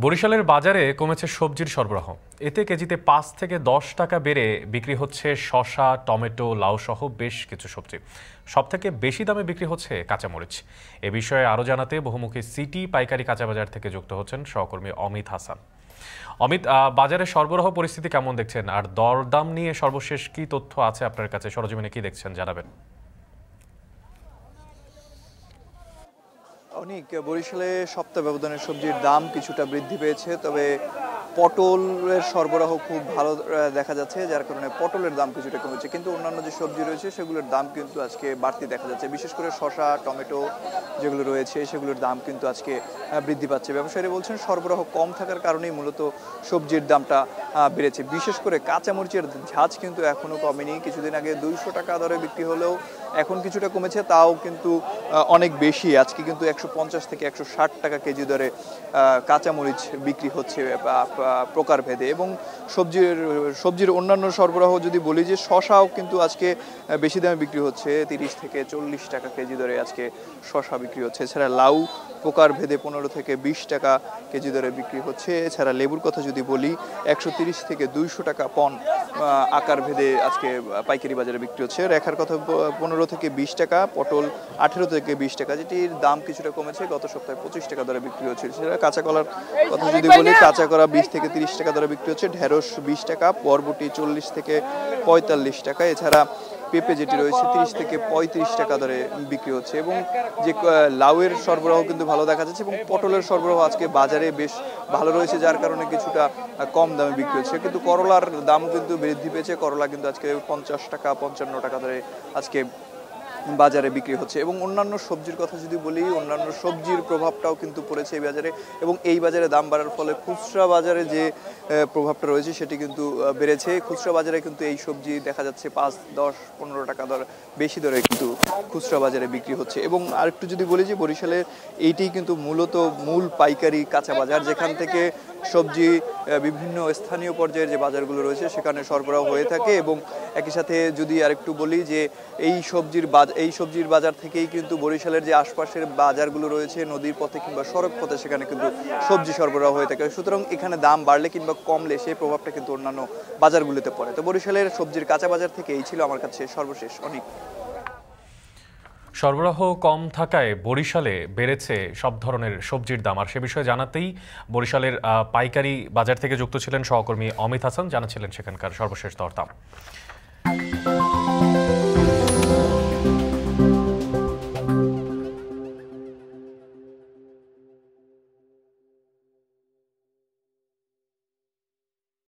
বরিশালের বাজারে কমেছে সবজির সরবরাহ। এতে কেজিতে ৫ থেকে ১০ টাকা বেড়ে বিক্রি হচ্ছে শসা, টমেটো, লাউ সহ বেশ কিছু সবজি। সবথেকে বেশি দামে বিক্রি হচ্ছে কাঁচামরিচ। এ বিষয়ে আরও জানাতে বহুমুখী সিটি পাইকারি কাঁচা বাজার থেকে যুক্ত হচ্ছেন সহকর্মী অমিত হাসান। অমিত, বাজারে সরবরাহ পরিস্থিতি কেমন দেখছেন, আর দরদাম নিয়ে সর্বশেষ কি তথ্য আছে আপনার কাছে? সরজমিনে কি দেখছেন জানাবেন। অনেক বরিশালে সপ্তাহ ব্যবধানে সবজির দাম কিছুটা বৃদ্ধি পেয়েছে, তবে পটলের সরবরাহ খুব ভালো দেখা যাচ্ছে, যার কারণে পটলের দাম কিছুটা কমেছে। কিন্তু অন্যান্য যে সবজি রয়েছে সেগুলোর দাম কিন্তু আজকে বাড়তি দেখা যাচ্ছে। বিশেষ করে শসা, টমেটো যেগুলো রয়েছে সেগুলোর দাম কিন্তু আজকে বৃদ্ধি পাচ্ছে। ব্যবসায়ীরা বলছেন সরবরাহ কম থাকার কারণেই মূলত সবজির দামটা বেড়েছে। বিশেষ করে কাঁচামরিচের ঝাঁজ কিন্তু এখনও কমেনি। কিছুদিন আগে 200 টাকা দরে বিক্রি হলেও এখন কিছুটা কমেছে, তাও কিন্তু অনেক বেশি। আজকে কিন্তু 150 থেকে 160 টাকা কেজি দরে কাঁচামরিচ বিক্রি হচ্ছে প্রকারভেদে। এবং সবজির অন্যান্য সরবরাহ যদি বলি, যে শসাও কিন্তু আজকে বেশি দামে বিক্রি হচ্ছে, 30 থেকে 40 টাকা কেজি দরে আজকে শসা বিক্রি হচ্ছে। এছাড়া লাউ প্রকারভেদে 15 থেকে 20 টাকা কেজি দরে বিক্রি হচ্ছে। এছাড়া লেবুর কথা যদি বলি, 130 থেকে 200 টাকা পণ আকার ভেদে আজকে পাইকারি বাজারে বিক্রি হচ্ছে। রেখার কথা 15 থেকে 20 টাকা, পটল 18 থেকে 20 টাকা, যেটির দাম কিছুটা কমেছে। গত সপ্তাহে 25 টাকা দরে বিক্রি হচ্ছে। সেটা কাঁচা কলার কথা যদি বলি, কাঁচা কলা 20 থেকে 30 টাকা দরে বিক্রি হচ্ছে। ঢেঁড়স 20 টাকা, বরবটি 40 থেকে 45 টাকা। এছাড়া পেঁপে যেটি রয়েছে 30 থেকে 35 টাকা দরে বিক্রি হচ্ছে। এবং যে লাউয়ের সরবরাহ কিন্তু ভালো দেখা যাচ্ছে, এবং পটলের সরবরাহ আজকে বাজারে বেশ ভালো রয়েছে, যার কারণে কিছুটা কম দামে বিক্রি হচ্ছে। কিন্তু করলার দামও কিন্তু বৃদ্ধি পেয়েছে। করলা কিন্তু আজকে 50 টাকা 55 টাকা দরে আজকে বাজারে বিক্রি হচ্ছে। এবং অন্যান্য সবজির কথা যদি বলি, অন্যান্য সবজির প্রভাবটাও কিন্তু পড়েছে এই বাজারে। এবং এই বাজারে দাম বাড়ার ফলে খুচরা বাজারে যে প্রভাবটা রয়েছে সেটি কিন্তু বেড়েছে। খুচরা বাজারে কিন্তু এই সবজি দেখা যাচ্ছে 5, 10, 15 টাকা দর বেশি দরে কিন্তু খুচরা বাজারে বিক্রি হচ্ছে। এবং আরেকটু যদি বলি, যে বরিশালের এইটি কিন্তু মূলত মূল পাইকারি কাঁচা বাজার, যেখান থেকে সবজি বিভিন্ন স্থানীয় পর্যায়ের যে বাজারগুলো রয়েছে সেখানে সরবরাহ হয়ে থাকে। এবং একই সাথে যদি আরেকটু বলি, যে এই সবজির বাজার থেকেই কিন্তু বরিশালের যে আশপাশের বাজারগুলো রয়েছে নদীর পথে কিংবা সড়ক পথে, সেখানে কিন্তু সবজি সরবরাহ হয়ে থাকে। সুতরাং এখানে দাম বাড়লে কিংবা কমলে সেই প্রভাবটা কিন্তু অন্যান্য বাজারগুলোতে পড়ে। তো বরিশালের সবজির কাঁচা বাজার থেকে এই ছিল আমার কাছে সর্বশেষ। অনেক সরবরাহ কম থাকায় বরিশালে বেড়েছে সব ধরনের সবজির দাম। আর সে বিষয়ে জানাতেই বরিশালের পাইকারি বাজার থেকে যুক্ত ছিলেন সহকর্মী অমিত হাসান, জানাচ্ছিলেন সেখানকার সর্বশেষ দরদাম।